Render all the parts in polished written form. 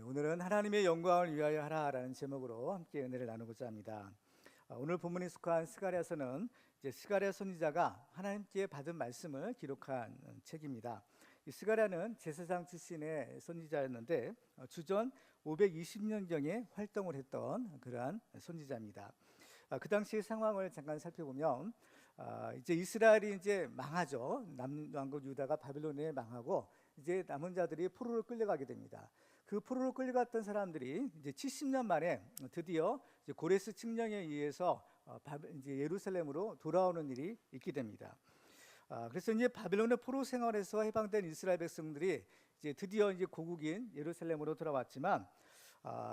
오늘은 하나님의 영광을 위하여 하라라는 제목으로 함께 은혜를 나누고자 합니다. 오늘 본문에 속한 스가랴서는 이제 스가랴 선지자가 하나님께 받은 말씀을 기록한 책입니다. 이 스가랴는 제사장 출신의 선지자였는데 주전 520년경에 활동을 했던 그러한 선지자입니다. 그 당시의 상황을 잠깐 살펴보면 이제 이스라엘이 이제 망하죠. 남왕국 유다가 바빌론에 망하고 이제 남은 자들이 포로로 끌려가게 됩니다. 그 포로로 끌려갔던 사람들이 이제 70년 만에 드디어 이제 고레스 칙령에 의해서 이제 예루살렘으로 돌아오는 일이 있게 됩니다. 그래서 이제 바빌론의 포로 생활에서 해방된 이스라엘 백성들이 이제 드디어 이제 고국인 예루살렘으로 돌아왔지만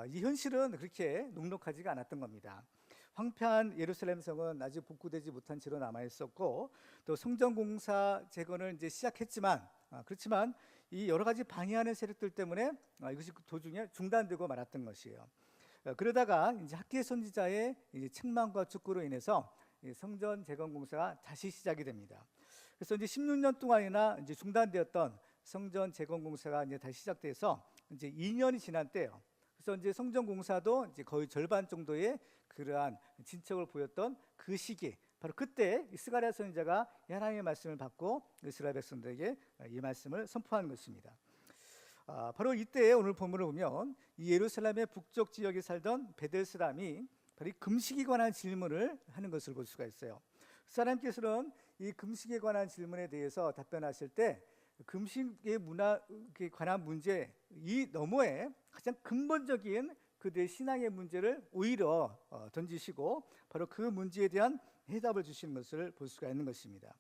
이 현실은 그렇게 녹록하지가 않았던 겁니다. 황폐한 예루살렘 성은 아직 복구되지 못한 채로 남아 있었고, 또 성전 공사 재건을 이제 시작했지만 그렇지만 이 여러 가지 방해하는 세력들 때문에 이것이 도중에 중단되고 말았던 것이에요. 그러다가 이제 학개 선지자의 이제 책망과 축구로 인해서 성전 재건 공사가 다시 시작이 됩니다. 그래서 이제 16년 동안이나 이제 중단되었던 성전 재건 공사가 이제 다시 시작돼서 이제 2년이 지난 때예요. 그래서 이제 성전 공사도 이제 거의 절반 정도의 그러한 진척을 보였던 그 시기, 바로 그때 스가랴 선지자가 하나님의 말씀을 받고 이스라엘 백성들에게 이 말씀을 선포한 것입니다. 바로 이때 오늘 본문을 보면 이 예루살렘의 북쪽 지역에 살던 베델 사람이 바로 이 금식에 관한 질문을 하는 것을 볼 수가 있어요. 하나님께서는 이 금식에 관한 질문에 대해서 답변하실 때 금식의 문화에 관한 문제 이 너머에 가장 근본적인 그들의 신앙의 문제를 오히려 던지시고 바로 그 문제에 대한 해답을 주시는 것을 볼 수가 있는 것입니다.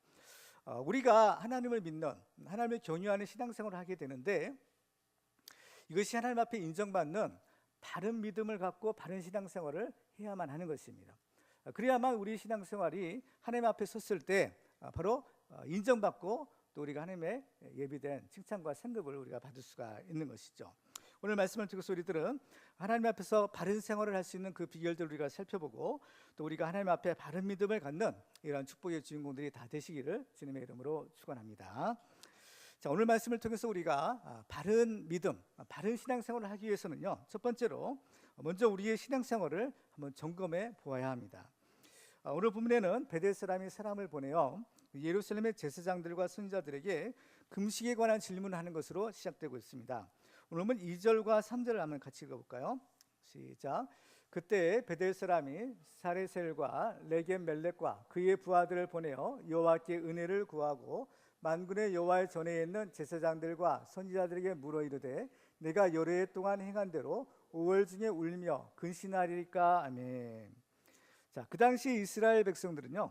우리가 하나님을 믿는, 하나님을 경유하는 신앙생활을 하게 되는데 이것이 하나님 앞에 인정받는 바른 믿음을 갖고 바른 신앙생활을 해야만 하는 것입니다. 그래야만 우리 신앙생활이 하나님 앞에 섰을 때 바로 인정받고 또 우리가 하나님의 예비된 칭찬과 상급을 우리가 받을 수가 있는 것이죠. 오늘 말씀을 듣고서 우리들은 하나님 앞에서 바른 생활을 할 수 있는 그 비결들을 우리가 살펴보고 또 우리가 하나님 앞에 바른 믿음을 갖는 이러한 축복의 주인공들이 다 되시기를 주님의 이름으로 축원합니다. 자, 오늘 말씀을 통해서 우리가 바른 믿음, 바른 신앙생활을 하기 위해서는요, 첫 번째로 먼저 우리의 신앙생활을 한번 점검해 보아야 합니다. 오늘 본문에는 베델 사람이 사람을 보내어 예루살렘의 제사장들과 선지자들에게 금식에 관한 질문을 하는 것으로 시작되고 있습니다. 오늘 보면 2절과 3절을 한번 같이 읽어볼까요? 시작. 그때 베델 사람이 사레셀과 레겜 멜렉과 그의 부하들을 보내어 여호와께 은혜를 구하고 만군의 여호와의 전에 있는 제사장들과 선지자들에게 물어 이르되 내가 여러 해 동안 행한 대로 5월 중에 울며 근신하리까. 아멘. 자, 그 당시 이스라엘 백성들은요,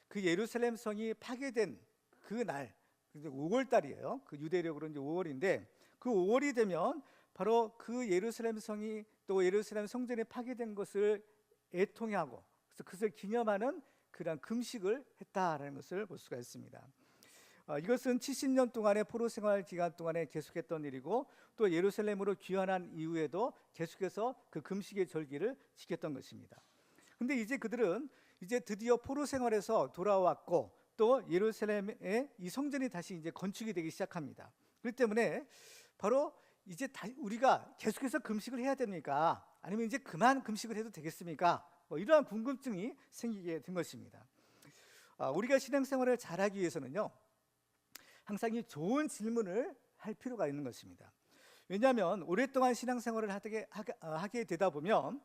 그 예루살렘 성이 파괴된 그 날, 5월 달이에요. 그 유대력으로 이제 5월인데 그 5월이 되면 바로 그 예루살렘 성이 또 예루살렘 성전이 파괴된 것을 애통하고 그래서 그것을 기념하는 그런 금식을 했다라는 것을 볼 수가 있습니다. 이것은 70년 동안의 포로 생활 기간 동안에 계속했던 일이고 또 예루살렘으로 귀환한 이후에도 계속해서 그 금식의 절기를 지켰던 것입니다. 근데 이제 그들은 이제 드디어 포로 생활에서 돌아왔고 또 예루살렘의 이 성전이 다시 이제 건축이 되기 시작합니다. 그렇기 때문에 바로 이제 우리가 계속해서 금식을 해야 됩니까? 아니면 이제 그만 금식을 해도 되겠습니까? 이러한 궁금증이 생기게 된 것입니다. 우리가 신앙생활을 잘하기 위해서는요, 항상 이 좋은 질문을 할 필요가 있는 것입니다. 왜냐하면 오랫동안 신앙생활을 하게 되다 보면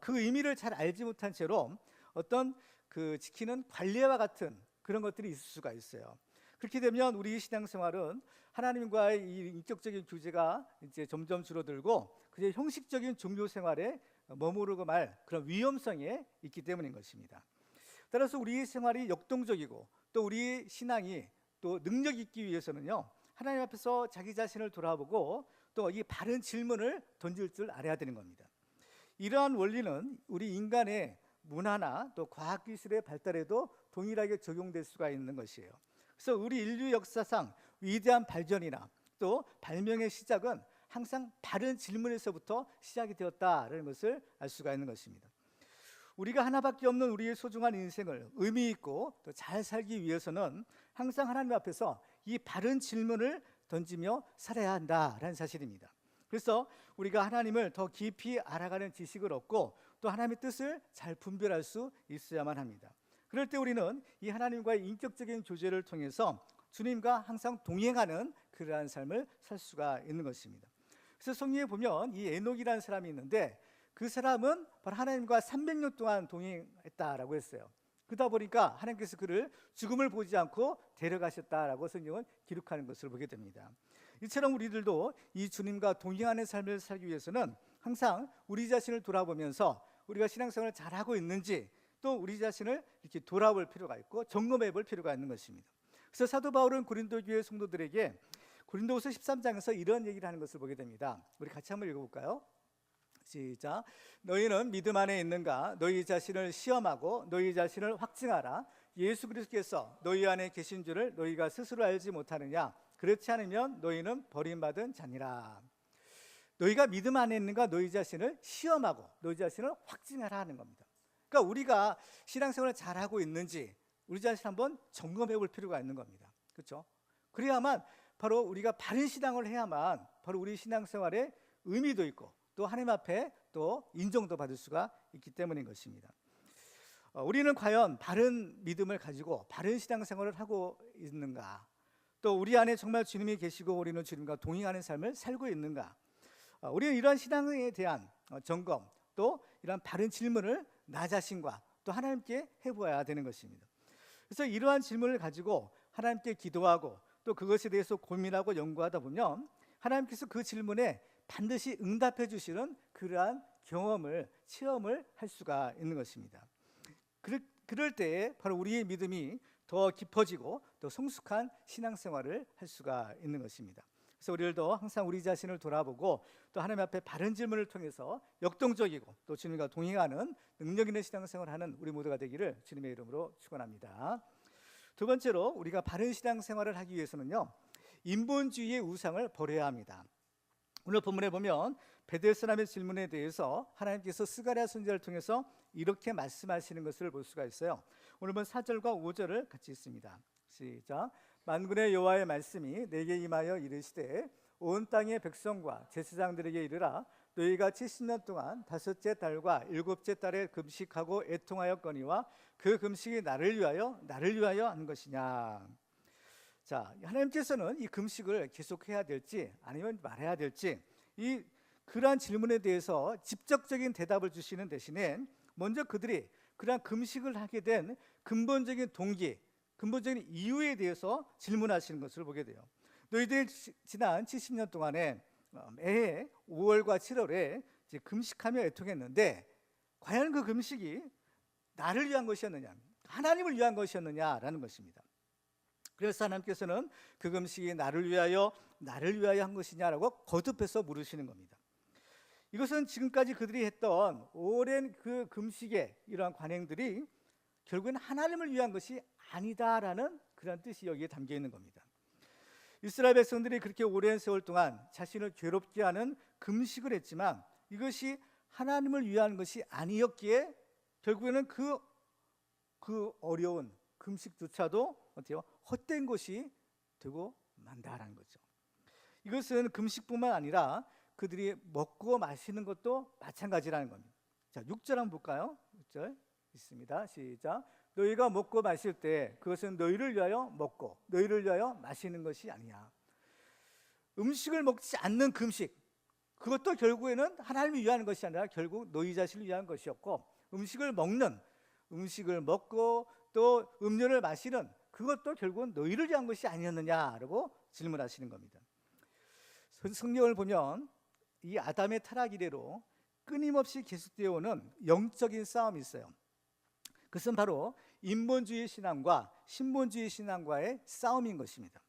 그 의미를 잘 알지 못한 채로 어떤 그 지키는 관례와 같은 그런 것들이 있을 수가 있어요. 그렇게 되면 우리 신앙생활은 하나님과의 이 인격적인 교제가 이제 점점 줄어들고 그냥 형식적인 종교 생활에 머무르고 말 그런 위험성에 있기 때문인 것입니다. 따라서 우리 생활이 역동적이고 또 우리 신앙이 또 능력 있기 위해서는요, 하나님 앞에서 자기 자신을 돌아보고 또 이 바른 질문을 던질 줄 알아야 되는 겁니다. 이러한 원리는 우리 인간의 문화나 또 과학기술의 발달에도 동일하게 적용될 수가 있는 것이에요. 그래서 우리 인류 역사상 위대한 발견이나 또 발명의 시작은 항상 바른 질문에서부터 시작이 되었다는 것을 알 수가 있는 것입니다. 우리가 하나밖에 없는 우리의 소중한 인생을 의미 있고 또 잘 살기 위해서는 항상 하나님 앞에서 이 바른 질문을 던지며 살아야 한다라는 사실입니다. 그래서 우리가 하나님을 더 깊이 알아가는 지식을 얻고 또 하나님의 뜻을 잘 분별할 수 있어야만 합니다. 그럴 때 우리는 이 하나님과의 인격적인 교제를 통해서 주님과 항상 동행하는 그러한 삶을 살 수가 있는 것입니다. 그래서 성경에 보면 이 에녹이라는 사람이 있는데 그 사람은 바로 하나님과 300년 동안 동행했다라고 했어요. 그러다 보니까 하나님께서 그를 죽음을 보지 않고 데려가셨다라고 성경은 기록하는 것을 보게 됩니다. 이처럼 우리들도 이 주님과 동행하는 삶을 살기 위해서는 항상 우리 자신을 돌아보면서 우리가 신앙생활을 잘하고 있는지 또 우리 자신을 이렇게 돌아볼 필요가 있고 점검해 볼 필요가 있는 것입니다. 그래서 사도 바울은 고린도 교회 성도들에게 고린도후서 13장에서 이런 얘기를 하는 것을 보게 됩니다. 우리 같이 한번 읽어볼까요? 시작. 너희는 믿음 안에 있는가? 너희 자신을 시험하고 너희 자신을 확증하라. 예수 그리스도께서 너희 안에 계신 줄을 너희가 스스로 알지 못하느냐? 그렇지 않으면 너희는 버림받은 자니라. 너희가 믿음 안에 있는가? 너희 자신을 시험하고 너희 자신을 확증하라 하는 겁니다. 그러니까 우리가 신앙생활을 잘하고 있는지 우리 자신 한번 점검해 볼 필요가 있는 겁니다. 그렇죠? 그래야만 바로 우리가 바른 신앙을 해야만 바로 우리 신앙생활에 의미도 있고 또 하나님 앞에 또 인정도 받을 수가 있기 때문인 것입니다. 우리는 과연 바른 믿음을 가지고 바른 신앙생활을 하고 있는가? 또 우리 안에 정말 주님이 계시고 우리는 주님과 동행하는 삶을 살고 있는가? 우리는 이러한 신앙에 대한 점검 또 이러한 바른 질문을 나 자신과 또 하나님께 해보아야 되는 것입니다. 그래서 이러한 질문을 가지고 하나님께 기도하고 또 그것에 대해서 고민하고 연구하다 보면 하나님께서 그 질문에 반드시 응답해 주시는 그러한 경험을 체험을 할 수가 있는 것입니다. 그럴 때에 바로 우리의 믿음이 더 깊어지고 또 성숙한 신앙생활을 할 수가 있는 것입니다. 그래서 우리들도 항상 우리 자신을 돌아보고 또 하나님 앞에 바른 질문을 통해서 역동적이고 또 주님과 동행하는 능력 있는 신앙생활을 하는 우리 모두가 되기를 주님의 이름으로 축원합니다. 두 번째로 우리가 바른 신앙생활을 하기 위해서는요, 인본주의의 우상을 버려야 합니다. 오늘 본문에 보면 베델 사람의 질문에 대해서 하나님께서 스가랴 선지자를 통해서 이렇게 말씀하시는 것을 볼 수가 있어요. 오늘 본 4절과 5절을 같이 읽습니다. 시작. 만군의 여호와의 말씀이 내게 임하여 이르시되 온 땅의 백성과 제사장들에게 이르라. 너희가 70년 동안 다섯째 달과 일곱째 달에 금식하고 애통하였거니와 그 금식이 나를 위하여 한 것이냐. 자, 하나님께서는 이 금식을 계속해야 될지 아니면 말해야 될지 그러한 질문에 대해서 직접적인 대답을 주시는 대신에 먼저 그들이 그러한 금식을 하게 된 근본적인 동기, 근본적인 이유에 대해서 질문하시는 것을 보게 돼요. 너희들 지난 70년 동안에 매해 5월과 7월에 이제 금식하며 애통했는데 과연 그 금식이 나를 위한 것이었느냐, 하나님을 위한 것이었느냐라는 것입니다. 그래서 하나님께서는 그 금식이 나를 위하여 한 것이냐라고 거듭해서 물으시는 겁니다. 이것은 지금까지 그들이 했던 오랜 그 금식의 이러한 관행들이 결국은 하나님을 위한 것이 아니다라는 그런 뜻이 여기에 담겨 있는 겁니다. 이스라엘 백성들이 그렇게 오랜 세월 동안 자신을 괴롭게 하는 금식을 했지만 이것이 하나님을 위한 것이 아니었기에 결국에는 그 어려운 금식조차도 어때요? 헛된 것이 되고 만다라는 거죠. 이것은 금식뿐만 아니라 그들이 먹고 마시는 것도 마찬가지라는 겁니다. 자, 6절 한번 볼까요? 6절 있습니다. 시작. 너희가 먹고 마실 때 그것은 너희를 위하여 먹고 너희를 위하여 마시는 것이 아니야. 음식을 먹지 않는 금식, 그것도 결국에는 하나님을 위한 것이 아니라 결국 너희 자신을 위한 것이었고, 음식을 먹고 또 음료를 마시는 그것도 결국은 너희를 위한 것이 아니었느냐라고 질문하시는 겁니다. 성경을 보면 이 아담의 타락 이래로 끊임없이 계속되어 오는 영적인 싸움이 있어요. 그것은 바로 인본주의 신앙과 신본주의 신앙과의 싸움인 것입니다.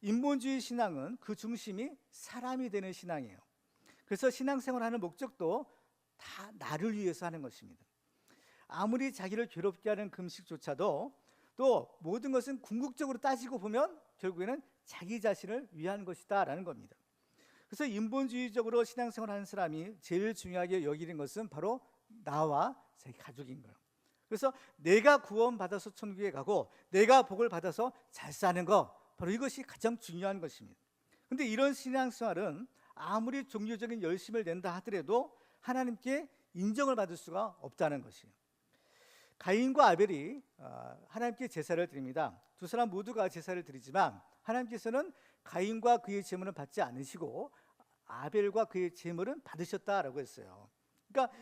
인본주의 신앙은 그 중심이 사람이 되는 신앙이에요. 그래서 신앙생활하는 목적도 다 나를 위해서 하는 것입니다. 아무리 자기를 괴롭게 하는 금식조차도 또 모든 것은 궁극적으로 따지고 보면 결국에는 자기 자신을 위한 것이다라는 겁니다. 그래서 인본주의적으로 신앙생활하는 사람이 제일 중요하게 여기는 것은 바로 나와 제 가족인 거예요. 그래서 내가 구원받아서 천국에 가고 내가 복을 받아서 잘 사는 거, 바로 이것이 가장 중요한 것입니다. 그런데 이런 신앙생활은 아무리 종교적인 열심을 낸다 하더라도 하나님께 인정을 받을 수가 없다는 것이에요. 가인과 아벨이 하나님께 제사를 드립니다. 두 사람 모두가 제사를 드리지만 하나님께서는 가인과 그의 제물은 받지 않으시고 아벨과 그의 제물은 받으셨다라고 했어요. 그러니까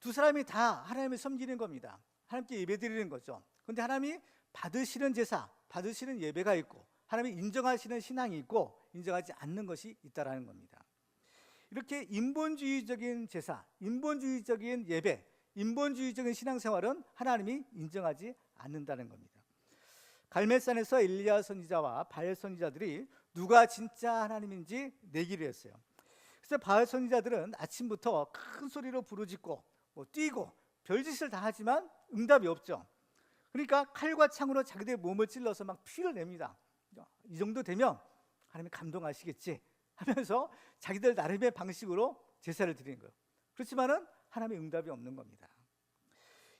두 사람이 다 하나님을 섬기는 겁니다. 하나님께 예배드리는 거죠. 그런데 하나님이 받으시는 제사, 받으시는 예배가 있고 하나님이 인정하시는 신앙이 있고 인정하지 않는 것이 있다라는 겁니다. 이렇게 인본주의적인 제사, 인본주의적인 예배, 인본주의적인 신앙생활은 하나님이 인정하지 않는다는 겁니다. 갈멜산에서 엘리야 선지자와 바알 선지자들이 누가 진짜 하나님인지 내기를 했어요. 그래서 바알 선지자들은 아침부터 큰 소리로 부르짖고 뛰고 별짓을 다 하지만 응답이 없죠. 그러니까 칼과 창으로 자기들의 몸을 찔러서 막 피를 냅니다. 이 정도 되면 하나님이 감동하시겠지 하면서 자기들 나름의 방식으로 제사를 드리는 거예요. 그렇지만은 하나님의 응답이 없는 겁니다.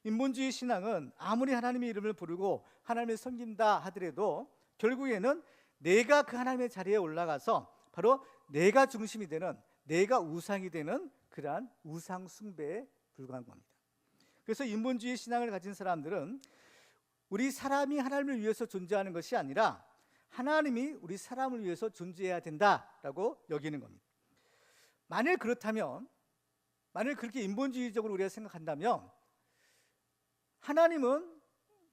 인본주의 신앙은 아무리 하나님의 이름을 부르고 하나님을 섬긴다 하더라도 결국에는 내가 그 하나님의 자리에 올라가서 바로 내가 중심이 되는, 내가 우상이 되는 그러한 우상 숭배에 불과한 겁니다. 그래서 인본주의 신앙을 가진 사람들은 우리 사람이 하나님을 위해서 존재하는 것이 아니라 하나님이 우리 사람을 위해서 존재해야 된다라고 여기는 겁니다. 만일 그렇다면, 만일 그렇게 인본주의적으로 우리가 생각한다면 하나님은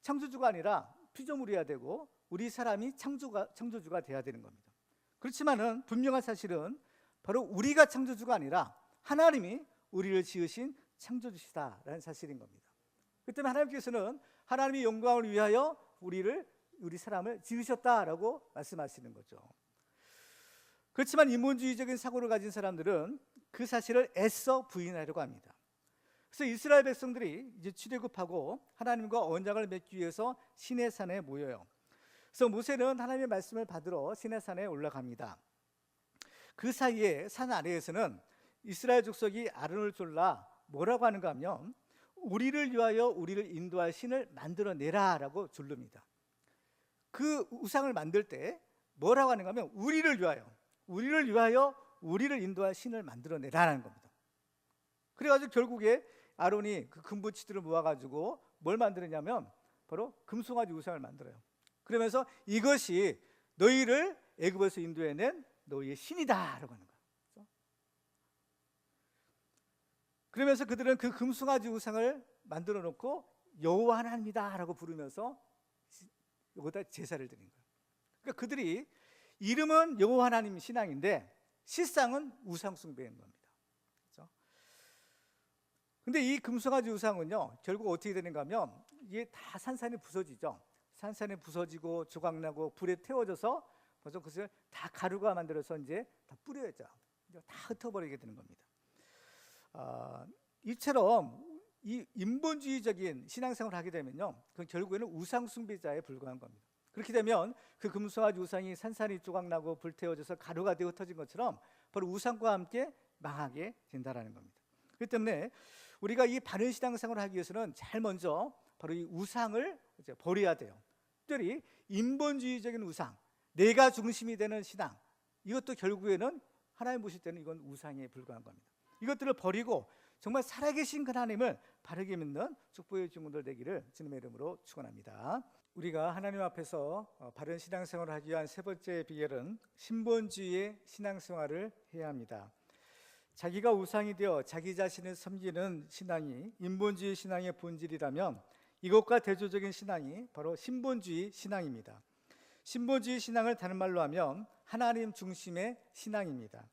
창조주가 아니라 피조물이어야 되고 우리 사람이 창조주가 돼야 되는 겁니다. 그렇지만은 분명한 사실은 바로 우리가 창조주가 아니라 하나님이 우리를 지으신 창조주시다라는 사실인 겁니다. 그렇기 때문에 하나님께서는 하나님의 영광을 위하여 우리 사람을 지으셨다라고 말씀하시는 거죠. 그렇지만 인본주의적인 사고를 가진 사람들은 그 사실을 애써 부인하려고 합니다. 그래서 이스라엘 백성들이 이제 출애굽하고 하나님과 언약을 맺기 위해서 시내산에 모여요. 그래서 모세는 하나님의 말씀을 받으러 시내산에 올라갑니다. 그 사이에 산 아래에서는 이스라엘 족속이 아론을 졸라 뭐라고 하는가 하면 우리를 위하여 우리를 인도할 신을 만들어내라라고 졸릅니다. 그 우상을 만들 때 뭐라고 하는가 하면 우리를 위하여 우리를 인도할 신을 만들어내라는 겁니다. 그래가지고 결국에 아론이 그 금붙이들을 모아가지고 뭘 만드느냐면 바로 금송아지 우상을 만들어요. 그러면서 이것이 너희를 애굽에서 인도해낸 너희의 신이다라고 하는 거예요. 그러면서 그들은 그 금송아지 우상을 만들어 놓고 여호와 하나님이다라고 부르면서 여기다 제사를 드린 거예요. 그러니까 그들이 이름은 여호와 하나님 신앙인데 실상은 우상 숭배인 겁니다. 그렇죠? 근데 이 금송아지 우상은요 결국 어떻게 되는가 하면 이게 다 산산이 부서지죠. 산산이 부서지고 조각나고 불에 태워져서 벌써 그것을 다 가루가 만들어서 이제 다 뿌려야죠. 다 흩어버리게 되는 겁니다. 이처럼 이 인본주의적인 신앙생활을 하게 되면요, 그건 결국에는 우상 숭배자에 불과한 겁니다. 그렇게 되면 그 금송아지 우상이 산산이 조각나고 불태워져서 가루가 되어 흩어진 것처럼 바로 우상과 함께 망하게 된다라는 겁니다. 그렇기 때문에 우리가 이 바른 신앙생활을 하기 위해서는 제일 먼저 바로 이 우상을 이제 버려야 돼요. 특별히 인본주의적인 우상, 내가 중심이 되는 신앙, 이것도 결국에는 하나님 보실 때는 이건 우상에 불과한 겁니다. 이것들을 버리고 정말 살아계신 그 하나님을 바르게 믿는 축복의 증언들 되기를 주님의 이름으로 축원합니다. 우리가 하나님 앞에서 바른 신앙생활을 하기 위한 세 번째 비결은 신본주의의 신앙생활을 해야 합니다. 자기가 우상이 되어 자기 자신을 섬기는 신앙이 인본주의 신앙의 본질이라면 이것과 대조적인 신앙이 바로 신본주의 신앙입니다. 신본주의 신앙을 다른 말로 하면 하나님 중심의 신앙입니다.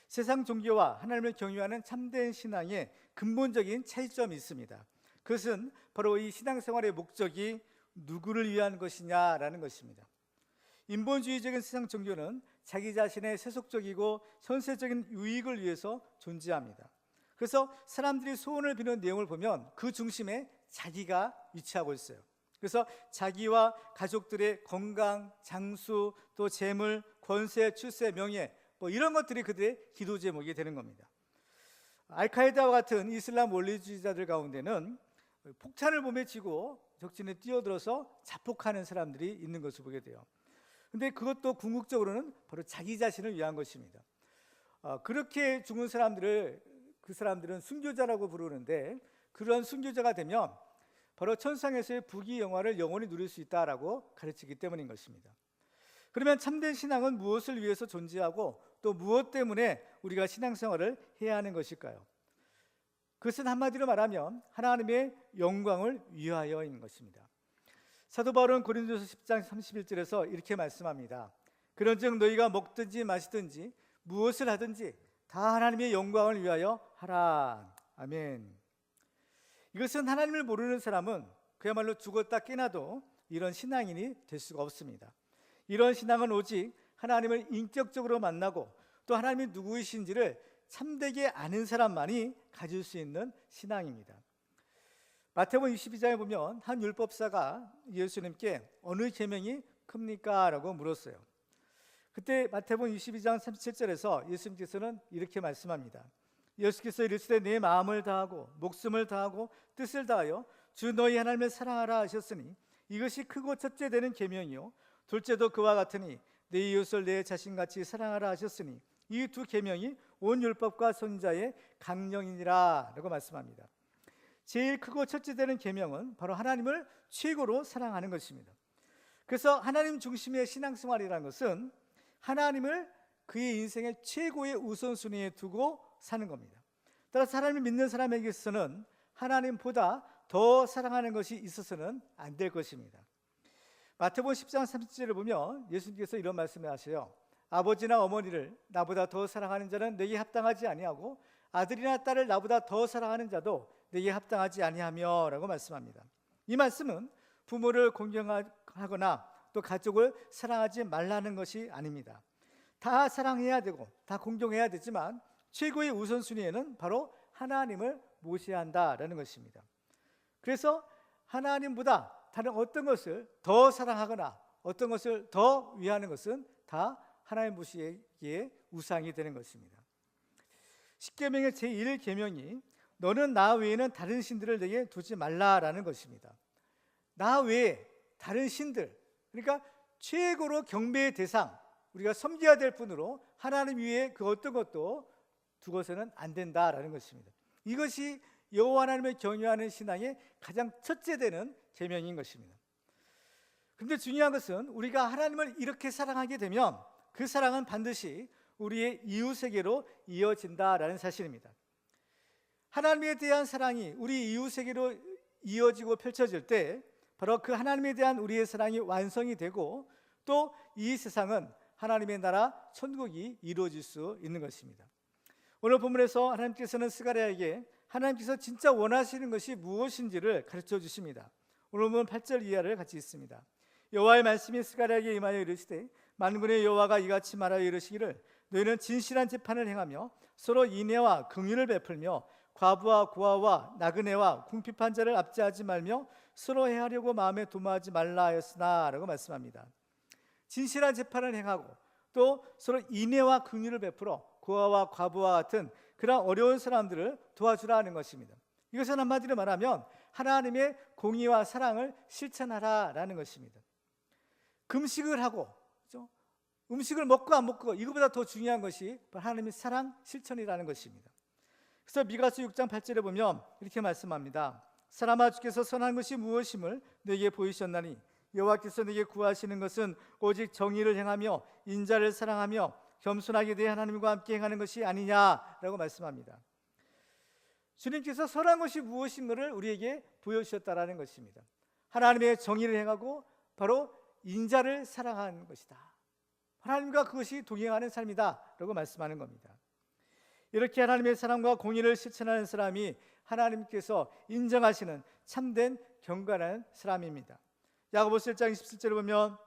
세상 종교와 하나님을 경외하는 참된 신앙에 근본적인 차이점이 있습니다. 그것은 바로 이 신앙생활의 목적이 누구를 위한 것이냐라는 것입니다. 인본주의적인 세상 종교는 자기 자신의 세속적이고 현세적인 유익을 위해서 존재합니다. 그래서 사람들이 소원을 비는 내용을 보면 그 중심에 자기가 위치하고 있어요. 그래서 자기와 가족들의 건강, 장수, 또 재물, 권세, 출세, 명예 이런 것들이 그들의 기도 제목이 되는 겁니다. 알카에다와 같은 이슬람 원리주의자들 가운데는 폭탄을 몸에 쥐고 적진에 뛰어들어서 자폭하는 사람들이 있는 것을 보게 돼요. 근데 그것도 궁극적으로는 바로 자기 자신을 위한 것입니다. 그렇게 죽은 사람들을 그 사람들은 순교자라고 부르는데, 그런 순교자가 되면 바로 천상에서의 부귀 영화를 영원히 누릴 수 있다라고 가르치기 때문인 것입니다. 그러면 참된 신앙은 무엇을 위해서 존재하고 또 무엇 때문에 우리가 신앙생활을 해야 하는 것일까요? 그것은 한마디로 말하면 하나님의 영광을 위하여인 것입니다. 사도 바울은 고린도서 10장 31절에서 이렇게 말씀합니다. 그런즉 너희가 먹든지 마시든지 무엇을 하든지 다 하나님의 영광을 위하여 하라. 아멘. 이것은 하나님을 모르는 사람은 그야말로 죽었다 깨나도 이런 신앙인이 될 수가 없습니다. 이런 신앙은 오직 하나님을 인격적으로 만나고 또 하나님이 누구이신지를 참되게 아는 사람만이 가질 수 있는 신앙입니다. 마태복음 22장에 보면 한 율법사가 예수님께 어느 계명이 큽니까? 라고 물었어요. 그때 마태복음 22장 37절에서 예수님께서는 이렇게 말씀합니다. 예수께서 이르시되 내 마음을 다하고 목숨을 다하고 뜻을 다하여 주 너희 하나님을 사랑하라 하셨으니 이것이 크고 첫째 되는 계명이요 둘째도 그와 같으니 내 이웃을 내 자신같이 사랑하라 하셨으니 이 두 계명이 온 율법과 선지자의 강령이니라 라고 말씀합니다. 제일 크고 첫째 되는 계명은 바로 하나님을 최고로 사랑하는 것입니다. 그래서 하나님 중심의 신앙생활이라는 것은 하나님을 그의 인생의 최고의 우선순위에 두고 사는 겁니다. 따라서 하나님을 믿는 사람에게 있어서는 하나님보다 더 사랑하는 것이 있어서는 안 될 것입니다. 마태복음 10장 30절을 보면 예수님께서 이런 말씀을 하세요. 아버지나 어머니를 나보다 더 사랑하는 자는 내게 합당하지 아니하고 아들이나 딸을 나보다 더 사랑하는 자도 내게 합당하지 아니하며 라고 말씀합니다. 이 말씀은 부모를 공경하거나 또 가족을 사랑하지 말라는 것이 아닙니다. 다 사랑해야 되고 다 공경해야 되지만 최고의 우선순위에는 바로 하나님을 모셔야 한다라는 것입니다. 그래서 하나님보다 다른 어떤 것을 더 사랑하거나 어떤 것을 더 위하는 것은 다 하나님 보시기에 우상이 되는 것입니다. 십계명의 제1계명이 너는 나 외에는 다른 신들을 내게 두지 말라라는 것입니다. 나 외에 다른 신들, 그러니까 최고로 경배의 대상, 우리가 섬겨야 될 분으로 하나님 위에 그 어떤 것도 두고서는 안 된다라는 것입니다. 이것이 여호와 하나님을 경외하는 신앙의 가장 첫째 되는 계명인 것입니다. 그런데 중요한 것은 우리가 하나님을 이렇게 사랑하게 되면 그 사랑은 반드시 우리의 이웃에게로 이어진다라는 사실입니다. 하나님에 대한 사랑이 우리 이웃에게로 이어지고 펼쳐질 때 바로 그 하나님에 대한 우리의 사랑이 완성이 되고 또 이 세상은 하나님의 나라 천국이 이루어질 수 있는 것입니다. 오늘 본문에서 하나님께서는 스가랴에게 하나님께서 진짜 원하시는 것이 무엇인지를 가르쳐 주십니다. 오늘 보면 8절 이하를 같이 읽습니다. 여호와의 말씀이 스가랴에게 임하여 이르시되 만군의 여호와가 이같이 말하여 이르시기를 너희는 진실한 재판을 행하며 서로 인애와 긍휼을 베풀며 과부와 고아와 나그네와 궁핍한 자를 압제하지 말며 서로 해하려고 마음에 도모하지 말라 하였으나 라고 말씀합니다. 진실한 재판을 행하고 또 서로 인애와 긍휼을 베풀어 고아와 과부와 같은 그런 어려운 사람들을 도와주라는 것입니다. 이것은 한마디로 말하면 하나님의 공의와 사랑을 실천하라라는 것입니다. 금식을 하고 그렇죠? 음식을 먹고 안 먹고 이거보다 더 중요한 것이 하나님의 사랑 실천이라는 것입니다. 그래서 미가서 6장 8절에 보면 이렇게 말씀합니다. 사람아 주께서 선한 것이 무엇임을 내게 보이셨나니 여호와께서 내게 구하시는 것은 오직 정의를 행하며 인자를 사랑하며 겸손하게 대해 하나님과 함께 행하는 것이 아니냐라고 말씀합니다. 주님께서 선한 것이 무엇인가를 우리에게 보여주셨다라는 것입니다. 하나님의 정의를 행하고 바로 인자를 사랑하는 것이다. 하나님과 그것이 동행하는 삶이다 라고 말씀하는 겁니다. 이렇게 하나님의 사랑과 공의를 실천하는 사람이 하나님께서 인정하시는 참된 경건한 사람입니다. 야고보서 1장 27절을 보면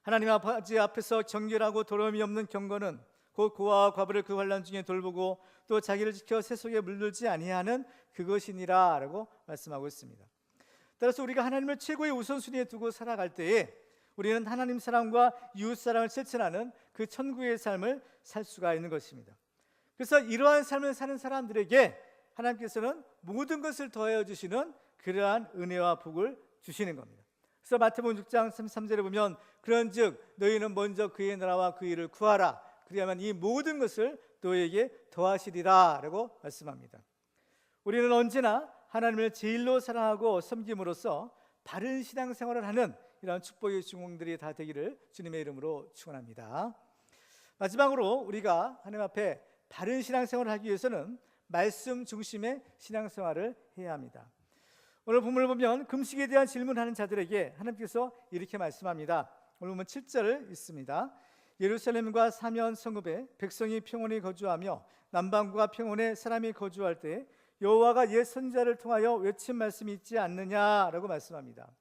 하나님 아버지 앞에서 정결하고 더러움이 없는 경건은 곧 고아와 과부를 그 환난 중에 돌보고 또 자기를 지켜 세속에 물들지 아니하는 그것이니라 라고 말씀하고 있습니다. 따라서 우리가 하나님을 최고의 우선순위에 두고 살아갈 때에 우리는 하나님 사랑과 이웃 사랑을 실천하는 그 천국의 삶을 살 수가 있는 것입니다. 그래서 이러한 삶을 사는 사람들에게 하나님께서는 모든 것을 더하여 주시는 그러한 은혜와 복을 주시는 겁니다. 그래서 마태복음 6장 33절에 보면 그런즉 너희는 먼저 그의 나라와 그 일을 구하라 그리하면 이 모든 것을 너에게 더하시리라 라고 말씀합니다. 우리는 언제나 하나님을 제일로 사랑하고 섬김으로써 바른 신앙생활을 하는 이런 축복의 주공들이 다 되기를 주님의 이름으로 축원합니다. 마지막으로 우리가 하나님 앞에 바른 신앙생활을 하기 위해서는 말씀 중심의 신앙생활을 해야 합니다. 오늘 본문을 보면 금식에 대한 질문하는 자들에게 하나님께서 이렇게 말씀합니다. 오늘 보면 7절을 읽습니다. 예루살렘과 사면 성읍에 백성이 평온히 거주하며 남방과 평온에 사람이 거주할 때 여호와가 옛 선지자를 통하여 외친 말씀이 있지 않느냐라고 말씀합니다.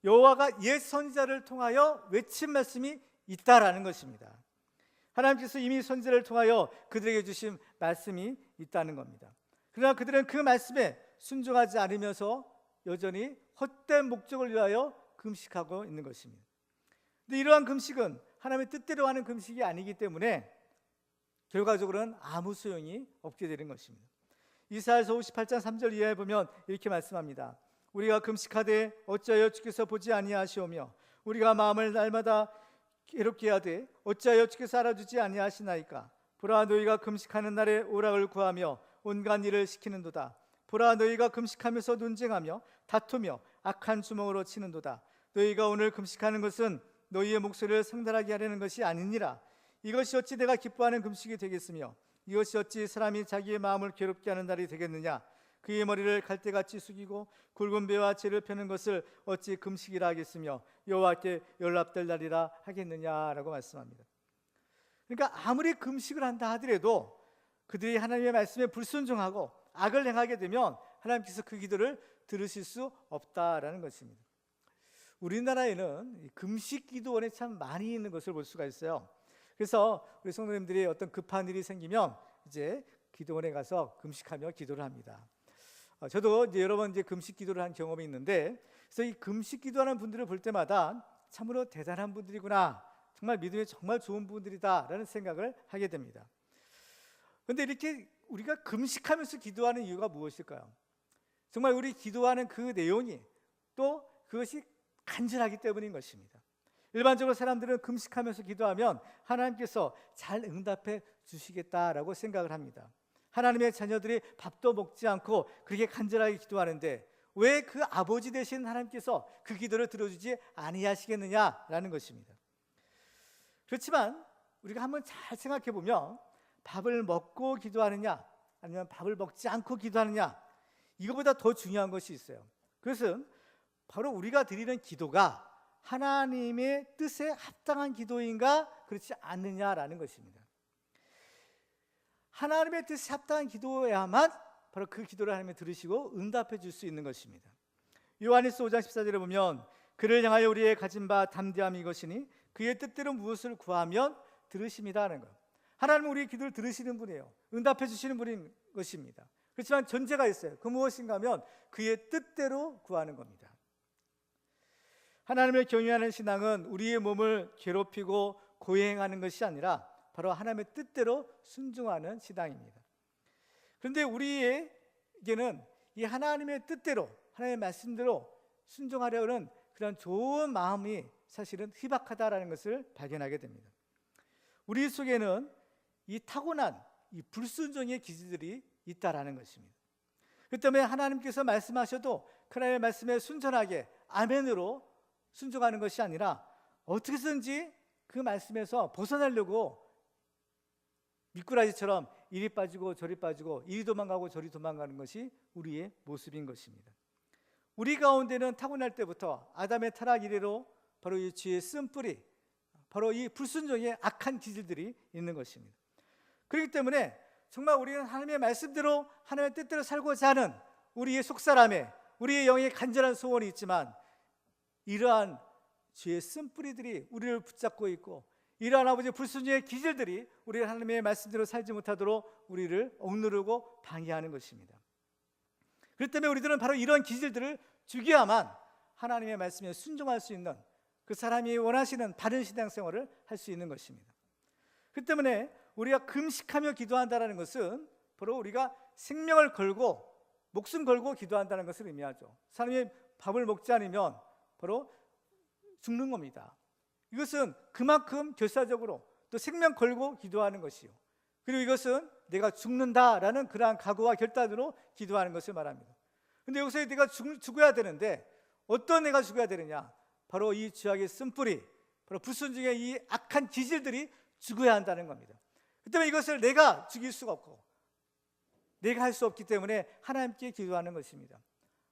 여호와가 옛 선지자를 통하여 외친 말씀이 있다라는 것입니다. 하나님께서 이미 선지자를 통하여 그들에게 주신 말씀이 있다는 겁니다. 그러나 그들은 그 말씀에 순종하지 않으면서 여전히 헛된 목적을 위하여 금식하고 있는 것입니다. 근데 이러한 금식은 하나님의 뜻대로 하는 금식이 아니기 때문에 결과적으로는 아무 소용이 없게 되는 것입니다. 이사야서 58장 3절 이하에 보면 이렇게 말씀합니다. 우리가 금식하되 어찌하여 주께서 보지 아니하시오며 우리가 마음을 날마다 괴롭게 하되 어찌하여 주께서 알아주지 아니하시나이까. 보라 너희가 금식하는 날에 오락을 구하며 온갖 일을 시키는도다. 보라 너희가 금식하면서 논쟁하며 다투며 악한 주먹으로 치는도다. 너희가 오늘 금식하는 것은 너희의 목소리를 성달하게 하려는 것이 아니니라. 이것이 어찌 내가 기뻐하는 금식이 되겠으며 이것이 어찌 사람이 자기의 마음을 괴롭게 하는 날이 되겠느냐. 그의 머리를 갈대같이 숙이고 굵은 배와 재를 펴는 것을 어찌 금식이라 하겠으며 여호와께 연락될 날이라 하겠느냐라고 말씀합니다. 그러니까 아무리 금식을 한다 하더라도 그들이 하나님의 말씀에 불순종하고 악을 행하게 되면 하나님께서 그 기도를 들으실 수 없다라는 것입니다. 우리나라에는 금식 기도원이 참 많이 있는 것을 볼 수가 있어요. 그래서 우리 성도님들이 어떤 급한 일이 생기면 이제 기도원에 가서 금식하며 기도를 합니다. 저도 이제 여러 번 이제 금식 기도를 한 경험이 있는데, 그래서 이 금식 기도하는 분들을 볼 때마다 참으로 대단한 분들이구나, 정말 믿음이 정말 좋은 분들이다라는 생각을 하게 됩니다. 그런데 이렇게 우리가 금식하면서 기도하는 이유가 무엇일까요? 정말 우리 기도하는 그 내용이 또 그것이 간절하기 때문인 것입니다. 일반적으로 사람들은 금식하면서 기도하면 하나님께서 잘 응답해 주시겠다라고 생각을 합니다. 하나님의 자녀들이 밥도 먹지 않고 그렇게 간절하게 기도하는데 왜 그 아버지 되신 하나님께서 그 기도를 들어주지 아니하시겠느냐라는 것입니다. 그렇지만 우리가 한번 잘 생각해 보면 밥을 먹고 기도하느냐 아니면 밥을 먹지 않고 기도하느냐, 이거보다 더 중요한 것이 있어요. 그것은 바로 우리가 드리는 기도가 하나님의 뜻에 합당한 기도인가 그렇지 않느냐라는 것입니다. 하나님의 뜻에 합당한 기도여야만 바로 그 기도를 하나님이 들으시고 응답해 줄 수 있는 것입니다. 요한일서 5장 14절에 보면 그를 향하여 우리의 가진 바 담대함이 이것이니 그의 뜻대로 무엇을 구하면 들으심이다 하는 거예요. 하나님은 우리의 기도를 들으시는 분이에요. 응답해 주시는 분인 것입니다. 그렇지만 전제가 있어요. 그 무엇인가 하면 그의 뜻대로 구하는 겁니다. 하나님을 경외하는 신앙은 우리의 몸을 괴롭히고 고행하는 것이 아니라 바로 하나님의 뜻대로 순종하는 신앙입니다. 그런데 우리에게는 이 하나님의 뜻대로, 하나님의 말씀대로 순종하려는 그런 좋은 마음이 사실은 희박하다라는 것을 발견하게 됩니다. 우리 속에는 이 타고난 이 불순종의 기질들이 있다라는 것입니다. 그 때문에 하나님께서 말씀하셔도 하나님의 말씀에 순전하게 아멘으로 순종하는 것이 아니라 어떻게든지 그 말씀에서 벗어나려고 미꾸라지처럼 이리 빠지고 저리 빠지고 이리 도망가고 저리 도망가는 것이 우리의 모습인 것입니다. 우리 가운데는 타고날 때부터 아담의 타락 이래로 바로 이 죄의 쓴뿌리, 바로 이 불순종의 악한 기질들이 있는 것입니다. 그렇기 때문에 정말 우리는 하나님의 말씀대로 하나님의 뜻대로 살고자 하는 우리의 속사람에, 우리의 영의 간절한 소원이 있지만 이러한 죄의 쓴뿌리들이 우리를 붙잡고 있고 이러한 아버지의 불순종의 기질들이 우리를 하나님의 말씀대로 살지 못하도록 우리를 억누르고 방해하는 것입니다. 그렇기 때문에 우리들은 바로 이런 기질들을 죽여야만 하나님의 말씀에 순종할 수 있는 그 사람이 원하시는 바른 신앙생활을 할 수 있는 것입니다. 그렇기 때문에 우리가 금식하며 기도한다는 것은 바로 우리가 생명을 걸고 목숨 걸고 기도한다는 것을 의미하죠. 사람이 밥을 먹지 않으면 바로 죽는 겁니다. 이것은 그만큼 결사적으로 또 생명 걸고 기도하는 것이요. 그리고 이것은 내가 죽는다라는 그러한 각오와 결단으로 기도하는 것을 말합니다. 근데 여기서 내가 죽어야 되는데 어떤 내가 죽어야 되느냐? 바로 이 죄악의 쓴뿌리, 바로 불순종의 이 악한 기질들이 죽어야 한다는 겁니다. 그 때문에 이것을 내가 죽일 수가 없고 내가 할 수 없기 때문에 하나님께 기도하는 것입니다.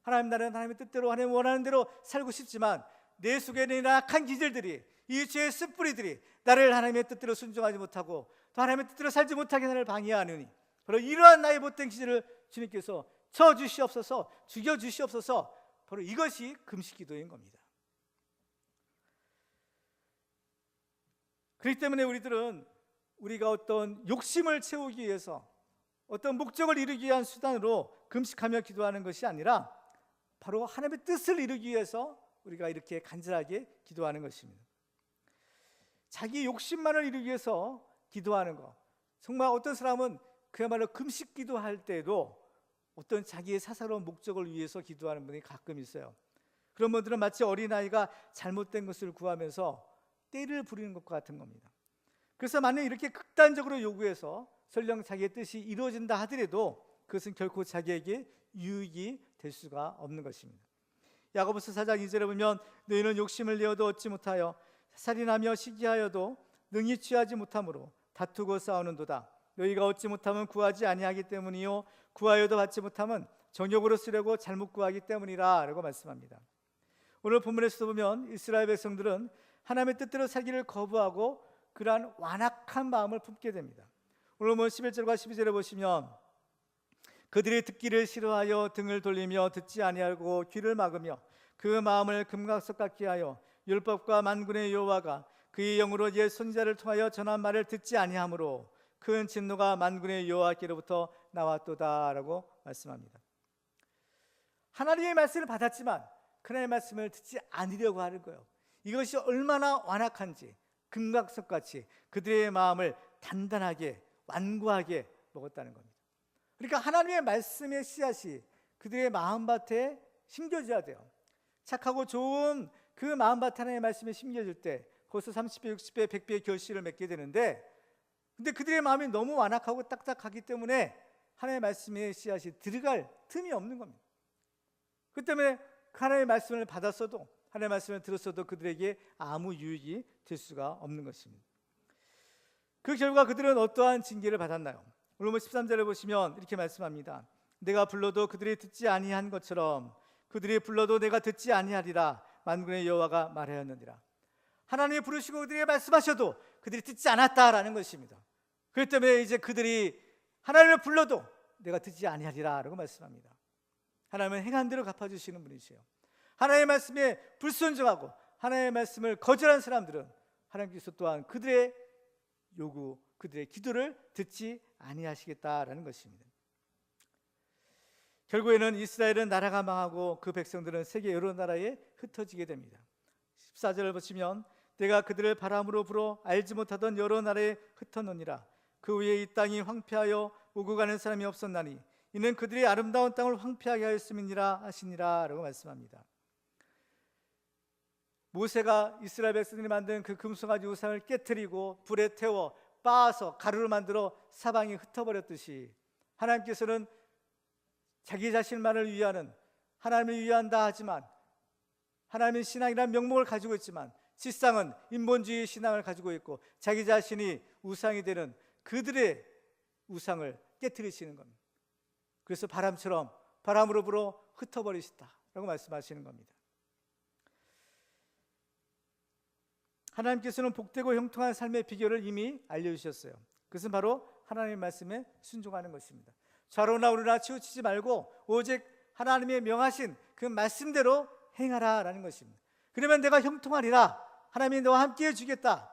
하나님, 나는 하나님의 뜻대로 하나님 원하는 대로 살고 싶지만 내 속에 있는 악한 기질들이, 이 죄의 쓴뿌리들이 나를 하나님의 뜻대로 순종하지 못하고 또 하나님의 뜻대로 살지 못하게 나를 방해하느니 바로 이러한 나의 못된 기질을 주님께서 쳐주시옵소서, 죽여주시옵소서, 바로 이것이 금식기도인 겁니다. 그렇기 때문에 우리들은 우리가 어떤 욕심을 채우기 위해서 어떤 목적을 이루기 위한 수단으로 금식하며 기도하는 것이 아니라 바로 하나님의 뜻을 이루기 위해서 우리가 이렇게 간절하게 기도하는 것입니다. 자기 욕심만을 이루기 위해서 기도하는 것, 정말 어떤 사람은 그야말로 금식 기도할 때도 어떤 자기의 사사로운 목적을 위해서 기도하는 분이 가끔 있어요. 그런 분들은 마치 어린아이가 잘못된 것을 구하면서 떼를 부리는 것과 같은 겁니다. 그래서 만약 이렇게 극단적으로 요구해서 설령 자기의 뜻이 이루어진다 하더라도 그것은 결코 자기에게 유익이 될 수가 없는 것입니다. 야고보서 4장 2절에 보면 너희는 욕심을 내어도 얻지 못하여 살인하며 시기하여도 능히 취하지 못함으로 다투고 싸우는도다. 너희가 얻지 못하면 구하지 아니하기 때문이요 구하여도 받지 못하면 정욕으로 쓰려고 잘못 구하기 때문이라 라고 말씀합니다. 오늘 본문에서도 보면 이스라엘 백성들은 하나님의 뜻대로 살기를 거부하고 그러한 완악한 마음을 품게 됩니다. 오늘 11절과 12절에 보시면 그들이 듣기를 싫어하여 등을 돌리며 듣지 아니하고 귀를 막으며 그 마음을 금각석 같게 하여 율법과 만군의 여호와가 그의 영으로 옛 선지자를 통하여 전한 말을 듣지 아니하므로 큰 진노가 만군의 여호와께로부터 나왔도다라고 말씀합니다. 하나님의 말씀을 받았지만 그날의 말씀을 듣지 않으려고 하는 거예요. 이것이 얼마나 완악한지 금각석같이 그들의 마음을 단단하게 완고하게 먹었다는 겁니다. 그러니까 하나님의 말씀의 씨앗이 그들의 마음밭에 심겨져야 돼요. 착하고 좋은 그 마음밭에 하나님의 말씀이 심겨질 때 벌써 30배, 60배, 100배의 결실을 맺게 되는데, 근데 그들의 마음이 너무 완악하고 딱딱하기 때문에 하나님의 말씀의 씨앗이 들어갈 틈이 없는 겁니다. 그 때문에 하나님의 말씀을 받았어도, 하나님의 말씀을 들었어도 그들에게 아무 유익이 될 수가 없는 것입니다. 그 결과 그들은 어떠한 징계를 받았나요? 오늘 13절에 보시면 이렇게 말씀합니다. 내가 불러도 그들이 듣지 아니한 것처럼 그들이 불러도 내가 듣지 아니하리라 만군의 여호와가 말하였느니라. 하나님이 부르시고 그들에게 말씀하셔도 그들이 듣지 않았다라는 것입니다. 그렇기 때문에 이제 그들이 하나님을 불러도 내가 듣지 아니하리라 라고 말씀합니다. 하나님은 행한 대로 갚아주시는 분이세요. 하나님의 말씀에 불순종하고 하나님의 말씀을 거절한 사람들은 하나님께서 또한 그들의 요구, 그들의 기도를 듣지 아니하시겠다라는 것입니다. 결국에는 이스라엘은 나라가 망하고 그 백성들은 세계 여러 나라에 흩어지게 됩니다. 14절을 보시면 내가 그들을 바람으로 불어 알지 못하던 여러 나라에 흩어놓으니라. 그 위에 이 땅이 황폐하여 오고 가는 사람이 없었나니 이는 그들이 아름다운 땅을 황폐하게 하였음이니라 하시니라 라고 말씀합니다. 모세가 이스라엘 백성들이 만든 그 금송아지 우상을 깨트리고 불에 태워 빻아서 가루를 만들어 사방에 흩어버렸듯이 하나님께서는 자기 자신만을 위하는, 하나님을 위한다 하지만 하나님의 신앙이라는 명목을 가지고 있지만 실상은 인본주의 신앙을 가지고 있고 자기 자신이 우상이 되는 그들의 우상을 깨트리시는 겁니다. 그래서 바람처럼 바람으로 불어 흩어버리시다라고 말씀하시는 겁니다. 하나님께서는 복되고 형통한 삶의 비결을 이미 알려주셨어요. 그것은 바로 하나님의 말씀에 순종하는 것입니다. 좌로나 우로나 치우치지 말고 오직 하나님의 명하신 그 말씀대로 행하라라는 것입니다. 그러면 내가 형통하리라, 하나님이 너와 함께 해주겠다,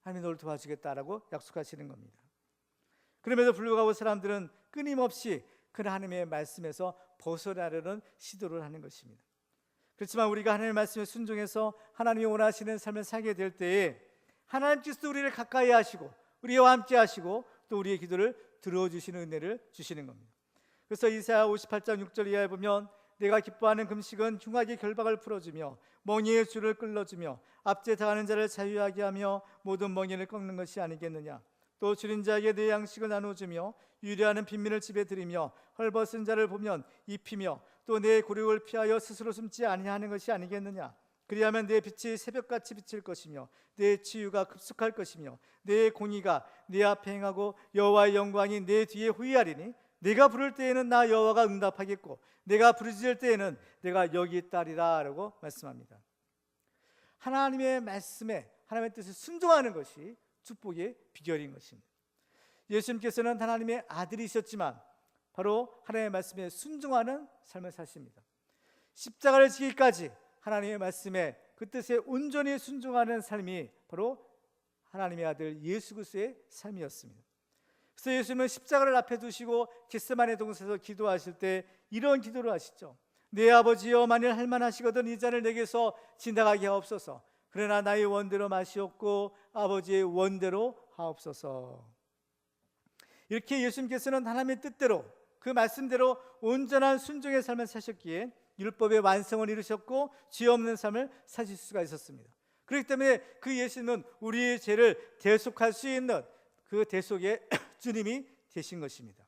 하나님이 너를 도와주겠다라고 약속하시는 겁니다. 그럼에도 불구하고 사람들은 끊임없이 그 하나님의 말씀에서 벗어나려는 시도를 하는 것입니다. 그렇지만 우리가 하나님의 말씀에 순종해서 하나님이 원하시는 삶을 살게 될 때에 하나님께서 우리를 가까이 하시고 우리와 함께 하시고 또 우리의 기도를 들어주시는 은혜를 주시는 겁니다. 그래서 이사야 58장 6절 이하에 보면 내가 기뻐하는 금식은 흉악의 결박을 풀어주며 멍에의 줄을 끌어주며 압제 당하는 자를 자유하게 하며 모든 멍에를 꺾는 것이 아니겠느냐. 또 줄인 자에게 내 양식을 나눠주며 유리하는 빈민을 집에 들이며 헐벗은 자를 보면 입히며 또 내 곤욕을 피하여 스스로 숨지 아니하는 것이 아니겠느냐. 그리하면 내 빛이 새벽같이 비칠 것이며 내 치유가 급속할 것이며 내 공의가 내 앞에 행하고 여호와의 영광이 내 뒤에 후이하리니 내가 부를 때에는 나 여호와가 응답하겠고 내가 부르짖을 때에는 내가 여기 있다리라 라고 말씀합니다. 하나님의 말씀에 하나님의 뜻을 순종하는 것이 축복의 비결인 것입니다. 예수님께서는 하나님의 아들이셨지만 바로 하나님의 말씀에 순종하는 삶을 사십니다. 십자가를 지기까지 하나님의 말씀에 그 뜻에 온전히 순종하는 삶이 바로 하나님의 아들 예수 그리스도의 삶이었습니다. 그래서 예수님은 십자가를 앞에 두시고 겟세마네 동산에서 기도하실 때 이런 기도를 하시죠. 내 아버지여, 만일 할만하시거든 이 잔을 내게서 지나가게 하옵소서. 그러나 나의 원대로 마시옵고 아버지의 원대로 하옵소서. 이렇게 예수님께서는 하나님의 뜻대로 그 말씀대로 온전한 순종의 삶을 사셨기에 율법의 완성을 이루셨고 죄 없는 삶을 사실 수가 있었습니다. 그렇기 때문에 그 예수님은 우리의 죄를 대속할 수 있는 그 대속의 주님이 되신 것입니다.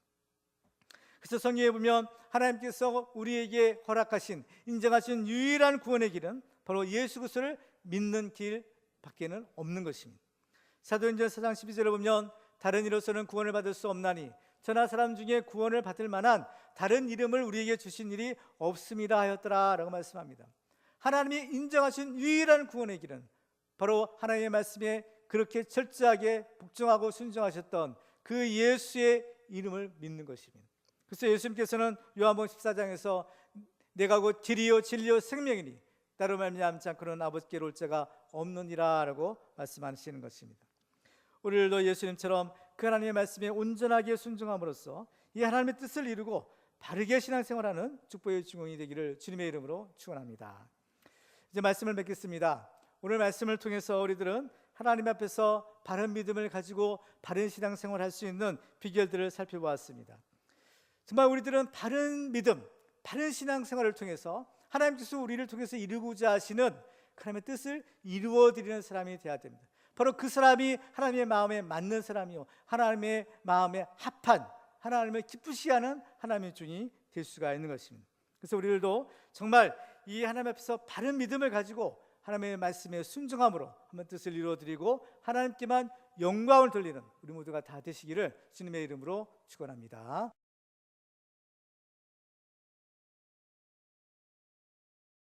그래서 성경에 보면 하나님께서 우리에게 허락하신 인정하신 유일한 구원의 길은 바로 예수 그리스도를 믿는 길밖에는 없는 것입니다. 사도행전 4장 12절에 보면 다른 이로서는 구원을 받을 수 없나니 저나 사람 중에 구원을 받을 만한 다른 이름을 우리에게 주신 일이 없습니다 하였더라 라고 말씀합니다. 하나님이 인정하신 유일한 구원의 길은 바로 하나님의 말씀에 그렇게 철저하게 복종하고 순종하셨던 그 예수의 이름을 믿는 것입니다. 그래서 예수님께서는 요한복음 14장에서 내가 곧 길이요 진리요 생명이니 나로 말미암지 않고는 아버지께로 올 자가 없느니라 라고 말씀하시는 것입니다. 우리들도 예수님처럼 그 하나님의 말씀에 온전하게 순종함으로써 이 하나님의 뜻을 이루고 바르게 신앙생활하는 축복의 주인공이 되기를 주님의 이름으로 축원합니다. 이제 말씀을 맺겠습니다. 오늘 말씀을 통해서 우리들은 하나님 앞에서 바른 믿음을 가지고 바른 신앙생활을 할 수 있는 비결들을 살펴보았습니다. 정말 우리들은 바른 믿음, 바른 신앙생활을 통해서 하나님께서 우리를 통해서 이루고자 하시는 하나님의 뜻을 이루어드리는 사람이 되어야 됩니다. 바로 그 사람이 하나님의 마음에 맞는 사람이요 하나님의 마음에 합한 하나님을 기쁘시게 하는 하나님의 종이 될 수가 있는 것입니다. 그래서 우리들도 정말 이 하나님 앞에서 바른 믿음을 가지고 하나님의 말씀에 순종함으로 한번 뜻을 이루어드리고 하나님께만 영광을 돌리는 우리 모두가 다 되시기를 주님의 이름으로 축원합니다.